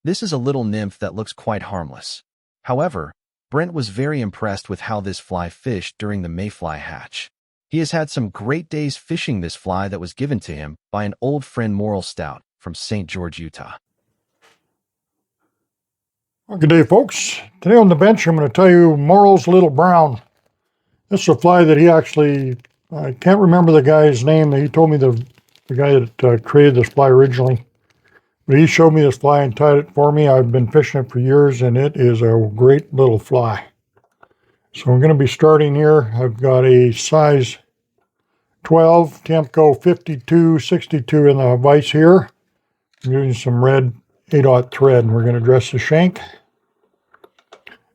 This is a little nymph that looks quite harmless. However, Brent was very impressed with how this fly fished during the Mayfly hatch. He has had some great days fishing this fly that was given to him by an old friend Morrills from St. George, Utah. Well, good day, folks. Today on the bench, I'm going to tell you Morrills Little Brown. This is a fly that he actually, I can't remember the guy's name. He told me the guy that created this fly originally. But he showed me this fly and tied it for me. I've been fishing it for years, and it is a great little fly. So I'm going to be starting here. I've got a size 12 Temco 5262 in the vise here. I'm using some red 8/0 thread, and we're going to dress the shank.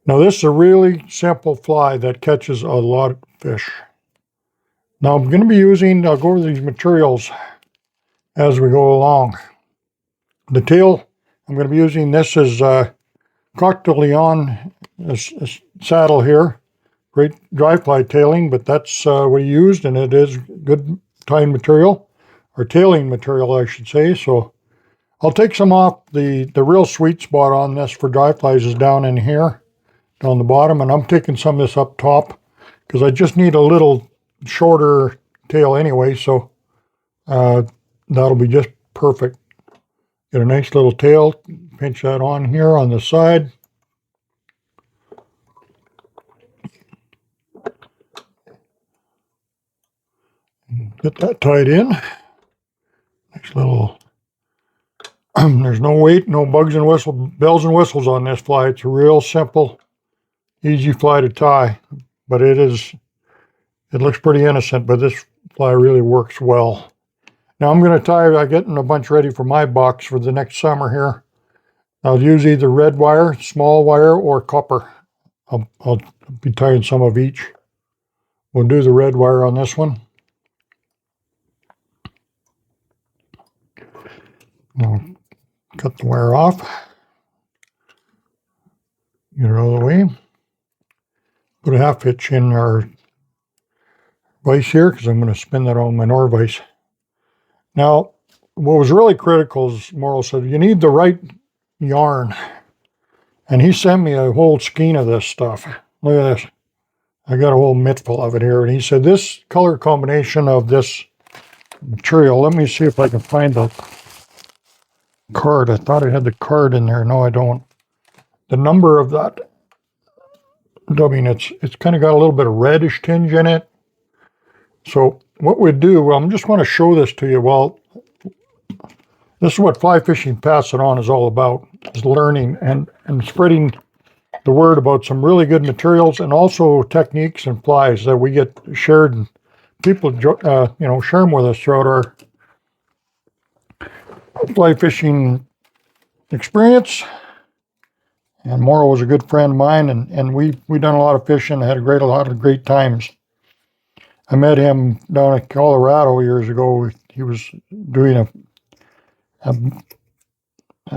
Now this is a really simple fly that catches a lot of fish. Now I'm going to be using, I'll go over these materials as we go along. The tail, I'm going to be using this as Cocktail Leon saddle here. Great dry fly tailing, but that's what he used, and it is good tying material, or tailing material I should say. So I'll take some off. The real sweet spot on this for dry flies is down in here, down the bottom, and I'm taking some of this up top because I just need a little shorter tail anyway, so that'll be just perfect. Get a nice little tail, pinch that on here on the side. Get that tied in. Nice little, there's no weight, no bells and whistles on this fly. It's a real simple, easy fly to tie, but it looks pretty innocent, but this fly really works well. Now I'm going to tie, I'm getting a bunch ready for my box for the next summer here. I'll use either red wire, small wire, or copper. I'll be tying some of each. We'll do the red wire on this one. I'll cut the wire off. Get it out of the way. Put a half hitch in our vise here because I'm going to spin that on my Nor vise. Now, what was really critical is Morrills said, you need the right yarn. And he sent me a whole skein of this stuff. Look at this. I got a whole mitt full of it here. And he said, this color combination of this material, let me see if I can find the card. I thought I had the card in there. No, I don't. The number of that, I mean, it's kind of got a little bit of reddish tinge in it. So what we do, I'm just going to show this to you. Well, this is what Fly Fishing Pass It On is all about, is learning and spreading the word about some really good materials and also techniques and flies that we get shared, and people share them with us throughout our fly fishing experience. And Morrow was a good friend of mine, and we done a lot of fishing, had a lot of great times. I met him down in Colorado years ago. He was doing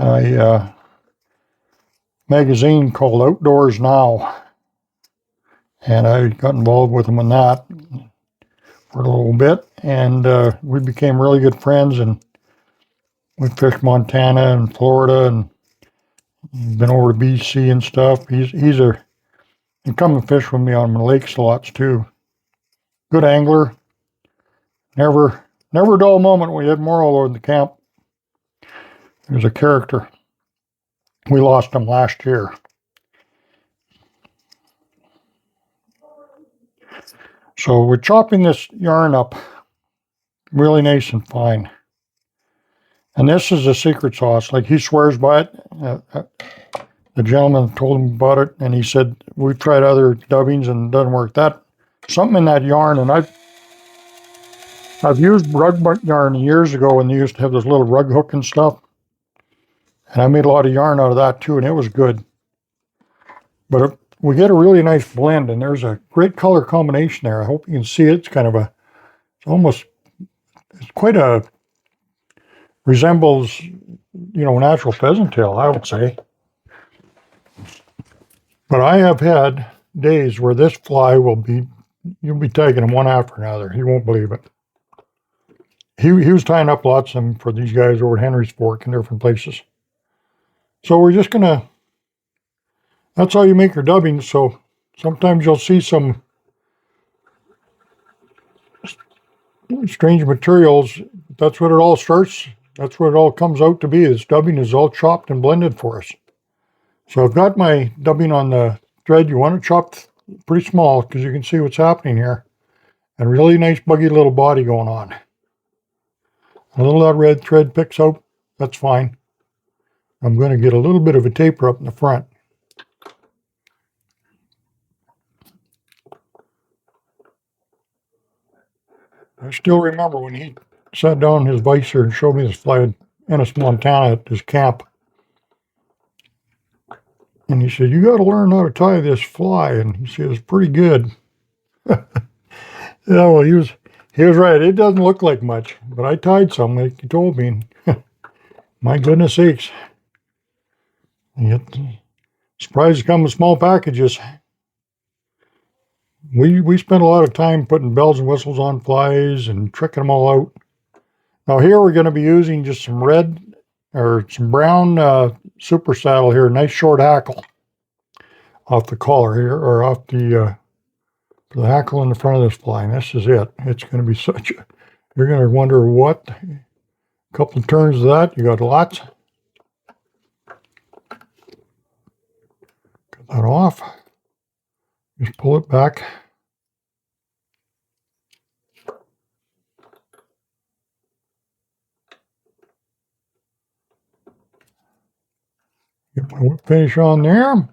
a magazine called Outdoors Now, and I got involved with him in that for a little bit, and we became really good friends, and we fished Montana and Florida, and been over to BC and stuff. He come and fish with me on my lakes lots too. Good angler. Never a dull moment when we had Morrill over in the camp. He was a character. We lost him last year. So we're chopping this yarn up really nice and fine. And this is a secret sauce. Like, he swears by it. The gentleman told him about it, and he said, we've tried other dubbings and it doesn't work. That something in that yarn, and I've used rug yarn years ago when they used to have those little rug hook and stuff. And I made a lot of yarn out of that too, and it was good. But we get a really nice blend, and there's a great color combination there. I hope you can see it. It's kind of it's quite a, resembles, natural pheasant tail, I would say. But I have had days where this fly you'll be taking him one after another. He won't believe it. He was tying up lots of them for these guys over at Henry's Fork and different places. So we're just gonna, that's how you make your dubbing. So sometimes you'll see some strange materials. That's what it all starts. That's what it all comes out to be. This dubbing is all chopped and blended for us. So I've got my dubbing on the thread. You want to chop pretty small because you can see what's happening here. And really nice buggy little body going on. A little of that red thread picks out, that's fine. I'm going to get a little bit of a taper up in the front. I still remember when he sat down in his visor and showed me this fly in Ennis, Montana at his camp. And he said, you got to learn how to tie this fly. And he said, it's pretty good. Yeah, well, he was right. It doesn't look like much, but I tied some, like he told me. My goodness sakes. Yet, surprises come in small packages. We spent a lot of time putting bells and whistles on flies and tricking them all out. Now here we're going to be using just some red or some brown super saddle here, nice short hackle off the collar here, or off the hackle in the front of this fly. And this is it. It's going to be such a, you're going to wonder what, a couple of turns of that, you got lots. Cut that off. Just pull it back. Get my whip finish on there.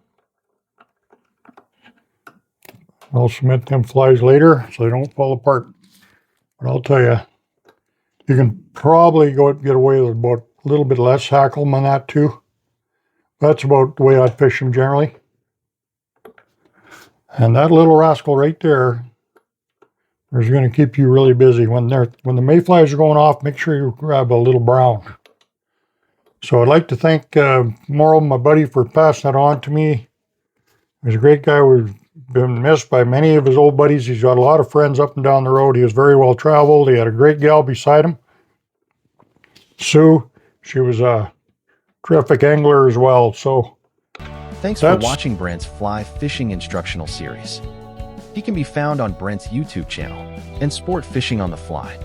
I'll cement them flies later so they don't fall apart. But I'll tell you, you can probably get away with about a little bit less hackle on that too. That's about the way I'd fish them generally. And that little rascal right there is going to keep you really busy. When the mayflies are going off, make sure you grab a little brown. So I'd like to thank Morrill, my buddy, for passing that on to me. He's a great guy. We've been missed by many of his old buddies. He's got a lot of friends up and down the road. He was very well traveled. He had a great gal beside him, Sue. She was a terrific angler as well. So Thanks for watching Brent's fly fishing instructional series. He can be found on Brent's YouTube channel and Sport Fishing on the Fly.